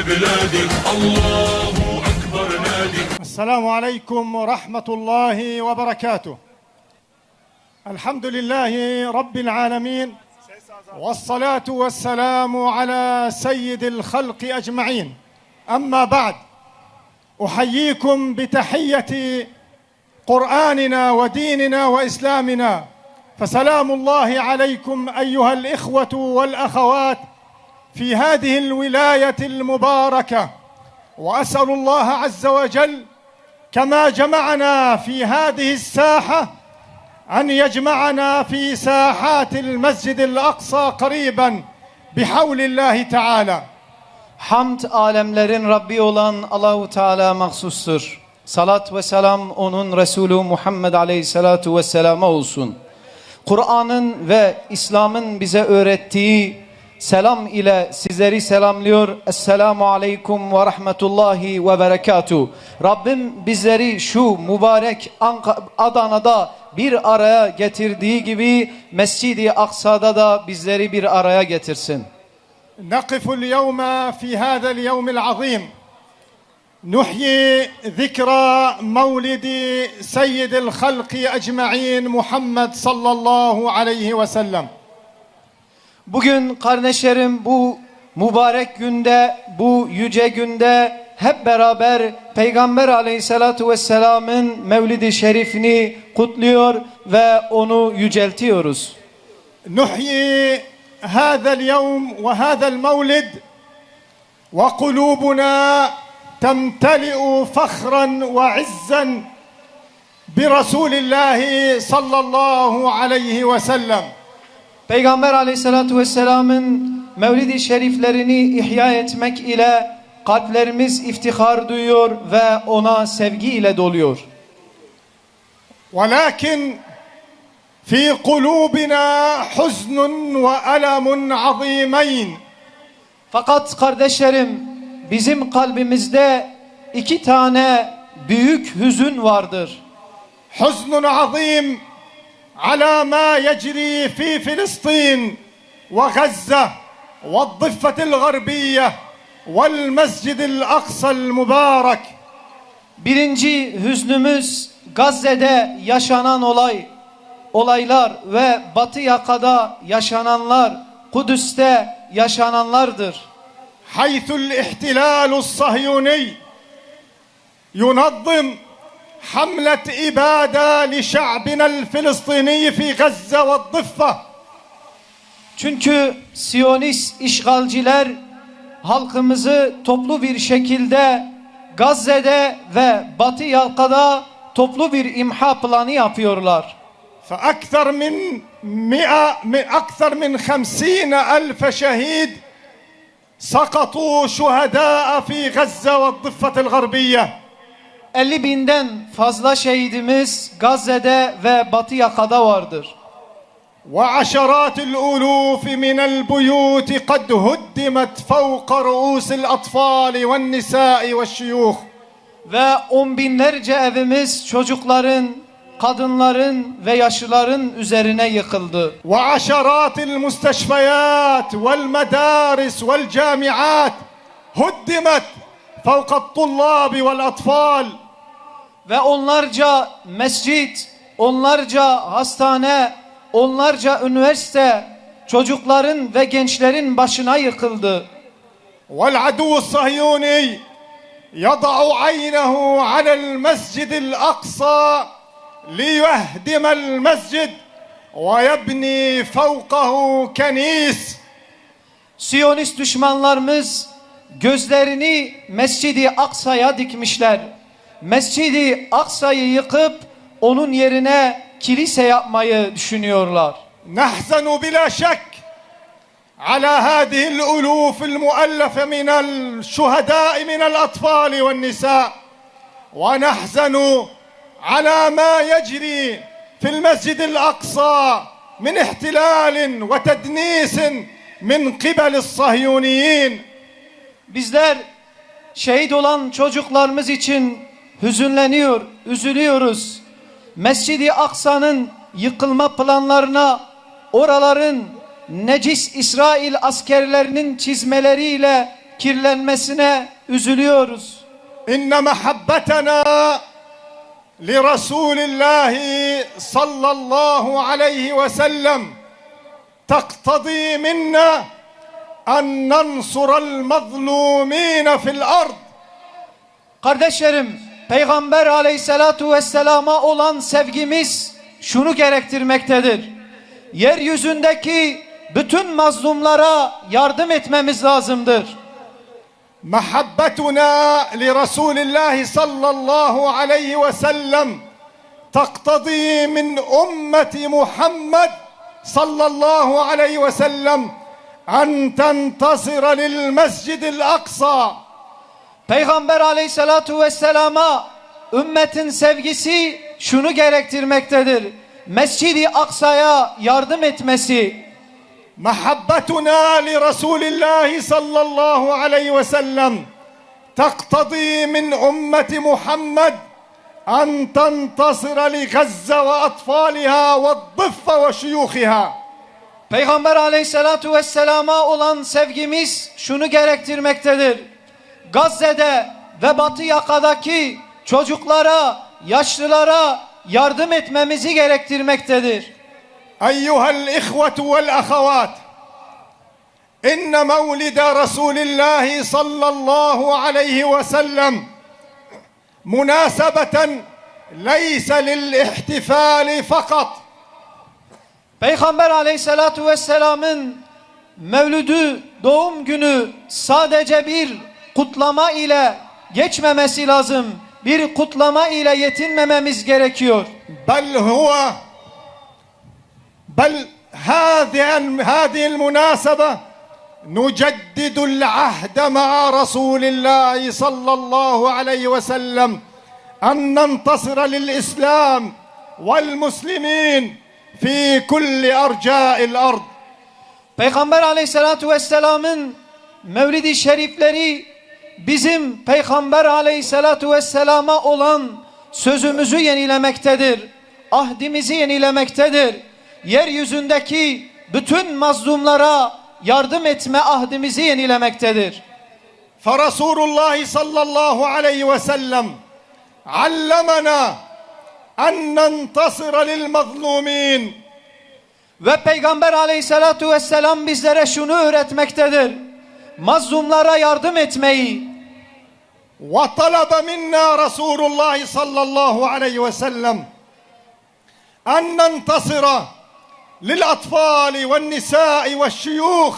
بلادي الله أكبر نادي. السلام عليكم ورحمة الله وبركاته. الحمد لله رب العالمين، والصلاة والسلام على سيد الخلق أجمعين. أما بعد، أحييكم بتحية قرآننا وديننا وإسلامنا، فسلام الله عليكم أيها الإخوة والأخوات في هذه الولاية المباركة. وأسأل الله عز وجل كما جمعنا في هذه الساحة أن يجمعنا في ساحات المسجد الأقصى قريبا بحول الله تعالى. Hamd alemlerin Rabbi olan Allahu Teala mahsustur. Salat ve selam onun Resulü Muhammed Aleyhisselatu Vesselam'a olsun. Kur'an'ın ve İslam'ın bize öğrettiği selam ile sizleri selamlıyor. Esselamu Aleyküm ve Rahmetullahi ve Berekatuhu. Rabbim bizleri şu mübarek Adana'da bir araya getirdiği gibi Mescid-i Aksa'da da bizleri bir araya getirsin. نقف اليوم في هذا اليوم العظيم نحيي ذكرى مولد سيد الخلق أجمعين محمد صلى الله عليه وسلم. Bugün kardeşlerim bu mübarek günde, bu yüce günde hep beraber Peygamber Aleyhisselatu Vesselam'ın Mevlid-i Şerifini kutluyor ve onu yüceltiyoruz. نحيي هذا اليوم وهذا المولد وقلوبنا تمتلئ فخرا وعزا برسول الله صلى الله عليه وسلم. Peygamber Aleyhisselatu Vesselam'ın Mevlid-i Şeriflerini ihya etmek ile kalplerimiz iftihar duyuyor ve ona sevgi ile doluyor. ولكن في قلوبنا حزن وألم عظيمين. Fakat kardeşlerim, bizim kalbimizde iki tane büyük hüzün vardır. حزن عظيم على ما يجري في فلسطين وغزة والضفة الغربية والمسجد الأقصى المبارك. Birinci hüznümüz Gazze'de yaşanan olaylar ve Batı yakada yaşananlar, Kudüs'te yaşananlardır. حيث الاحتلال الصهيوني ينظم حملة إبادة لشعبنا الفلسطيني في غزة والضفة. Çünkü Siyonist işgalciler halkımızı toplu bir şekilde Gazze'de ve Batı yakada toplu bir imha planı yapıyorlar. فأكثر من 50,000 شهيد سقطوا شهداء في غزة والضفة الغربية. 50.000'den fazla şehidimiz Gazze'de ve Batı yakada vardır. وعشرات الألوف من البيوت قد هدمت فوق رؤوس الأطفال والنساء والشيوخ. Ve on binlerce evimiz çocukların, kadınların ve yaşlıların üzerine yıkıldı. وعشرات المستشفيات والمدارس والجامعات هدمت فوق الطلاب والأطفال. Ve onlarca mescit, onlarca hastane, onlarca üniversite çocukların ve gençlerin başına yıkıldı. والعدو الصهيوني يضع عينه على المسجد الأقصى ليهدم المسجد ويبني فوقه كنيس. Siyonist düşmanlarımız gözlerini Mescid-i Aksa'ya dikmişler. Mescid-i Aksa'yı yıkıp onun yerine kilise yapmayı düşünüyorlar. نحزن بلا شك على هذه الألوف المؤلفة من الشهداء من الأطفال والنساء، ونحزن على ما يجري في المسجد الأقصى من احتلال وتدنيس من قبل الصهيونيين. Bizler şehit olan çocuklarımız için hüzünleniyor, üzülüyoruz. Mescid-i Aksa'nın yıkılma planlarına oraların necis İsrail askerlerinin çizmeleriyle kirlenmesine üzülüyoruz. إن محبتنا لرسول الله صلى الله عليه وسلم تقتضي منا أن ننصر المظلومين في الأرض. Kardeşlerim, Peygamber aleyhissalatu vesselama olan sevgimiz şunu gerektirmektedir. Yeryüzündeki bütün mazlumlara yardım etmemiz lazımdır. محبتنا لرسول الله صلى الله عليه وسلم تقتضي من أمة محمد صلى الله عليه وسلم أن تنتصر للمسجد الأقصى. Peygamber aleyhissalatu vesselama ümmetin sevgisi şunu gerektirmektedir. Mescid-i Aksa'ya yardım etmesi. محبتنا لرسول الله صلى الله عليه وسلم تقتضي من أمة محمد أن تنتصر لغزة وأطفالها والضفة وشيوخها. Peygamber aleyhissalatu vesselama olan sevgimiz şunu gerektirmektedir. Gazze'de ve Batı yakadaki çocuklara, yaşlılara yardım etmemizi gerektirmektedir. أيها الإخوة والأخوات، إن مولد رسول الله صلى الله عليه وسلم مناسبة ليس للاحتفال فقط. Peygamber aleyhissalatu vesselamın mevlüdü, doğum günü sadece bir kutlama ile geçmemesi lazım. Bir kutlama ile yetinmememiz gerekiyor. بل هذه المناسبة نجدد العهد مع رسول الله صلى الله عليه وسلم أن ننتصر للإسلام والمسلمين في كل أرجاء الأرض. Peygamber aleyhissalatu vesselamın mevlid-i şerifleri bizim Peygamber aleyhissalatu vesselama olan sözümüzü yenilemektedir. Ahdimizi yenilemektedir. Yeryüzündeki bütün mazlumlara yardım etme ahdimizi yenilemektedir. فرسول الله صلى الله عليه وسلم علمنا أن ننتصر للمظلومين. Ve Peygamber aleyhissalatu vesselam bizlere şunu öğretmektedir. Mazlumlara yardım etmeyi. وطلب منا رسول الله صلى الله عليه وسلم أن ننتصر للأطفال والنساء والشيوخ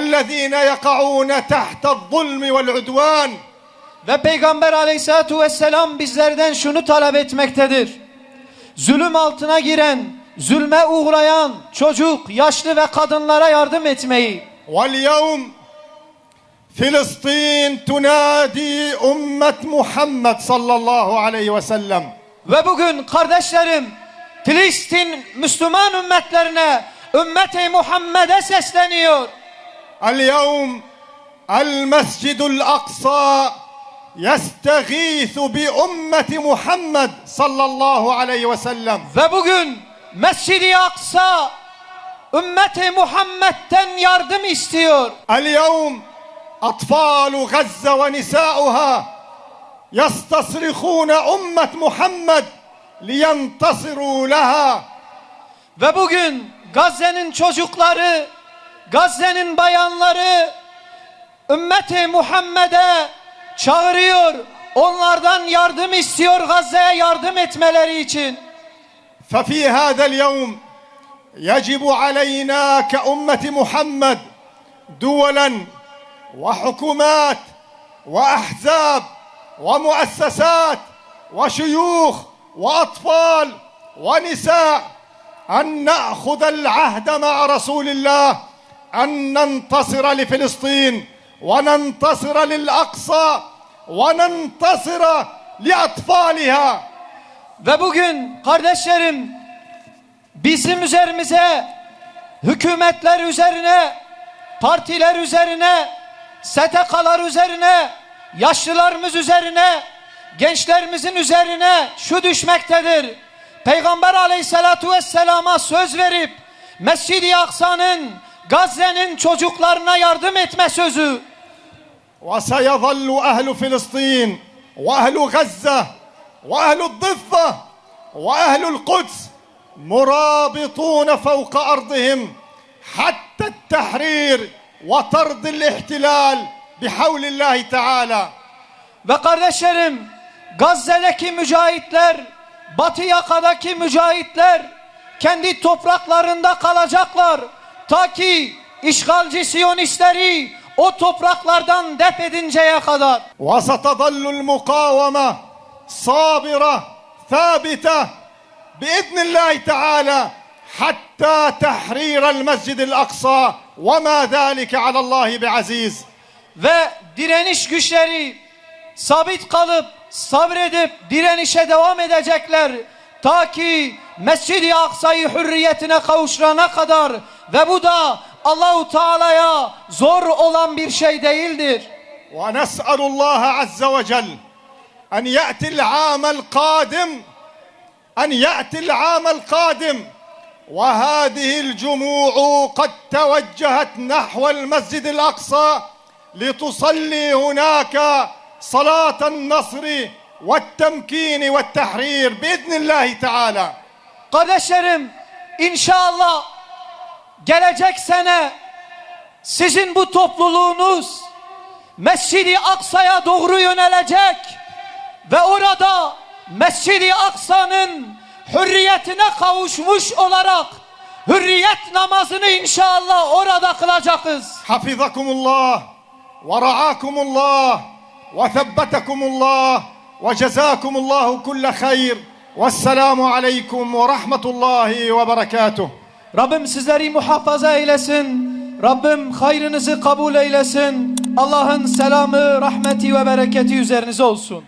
الذين يقعون تحت الظلم والعدوان. Ve Peygamber aleyhissalatu vesselam bizlerden şunu talep etmektedir. Zulüm altına giren, zulme uğrayan çocuk, yaşlı ve kadınlara yardım etmeyi. واليوم فلسطين تنادي أمة محمد صلى الله عليه وسلم. Ve bugün kardeşlerim, Filistin Müslüman ümmetlerine, ümmeti Muhammed'e sesleniyor. اليوم المسجد الأقصى يستغيث بأمة محمد صلى الله عليه وسلم. Ve bugün Mescid-i Aksa ümmeti Muhammed'den yardım istiyor. اليوم أطفال غزة ونساؤها يستصرخون أمة محمد لينتصروا لها. Ve bugün Gazze'nin çocukları, Gazze'nin bayanları ümmeti Muhammed'e çağırıyor. Onlardan yardım istiyor Gazze'ye yardım etmeleri için. ففي هذا اليوم يجب علينا كأمة محمد دولا وحكومات وأحزاب ومؤسسات وشيوخ وأطفال ونساء أن نأخذ العهد مع رسول الله أن ننتصر لفلسطين وننتصر للأقصى وننتصر لأطفالها. Ve bugün kardeşlerim bizim üzerimize, hükümetler üzerine, partiler üzerine, STK'lar üzerine, yaşlılarımız üzerine, gençlerimizin üzerine şu düşmektedir. Peygamber aleyhissalatu vesselama söz verip Mescid-i Aksa'nın, Gazze'nin çocuklarına yardım etme sözü. وسيظل أهل فلسطين وأهل غزة وأهل الضفة وأهل القدس مرابطون فوق أرضهم حتى التحرير وطرد الاحتلال بحول الله تعالى. Ve kardeşlerim, Gazze'deki mücahitler, Batı yakadaki mücahitler kendi topraklarında kalacaklar. Ta ki işgalci Siyonistleri o topraklardan def edinceye kadar. وستظل المقاومة صابرة ثابتة بإذن الله تعالى حتى تحرير المسجد الأقصى وما ذلك على الله بعزيز. Ve direniş güçleri sabit kalıp sabredip direnişe devam edecekler. Ta ki Mescid-i Aksa'yı hürriyetine kavuşturana kadar. Ve bu da Allahu Teala'ya zor olan bir şey değildir. ونسأل الله عز وجل أن يأتي العام القادم وهذه الجموع قد توجهت نحو المسجد الأقصى لتصلي هناك صلاة النصر والتمكين والتحرير بإذن الله تعالى. Kardeşlerim, inşallah gelecek sene sizin bu topluluğunuz Mescid-i Aksa'ya doğru yönelecek ve orada Mescid-i Aksa'nın hürriyetine kavuşmuş olarak hürriyet namazını inşallah orada kılacağız. Hafizakumullah ve ra'akumullah ve thabbatakumullah ve cezakumullahu kulle hayr. Vesselamu aleyküm ve rahmetullahi ve berekatuh. Rabbim sizleri muhafaza eylesin. Rabbim hayrınızı kabul eylesin. Allah'ın selamı, rahmeti ve bereketi üzerinize olsun.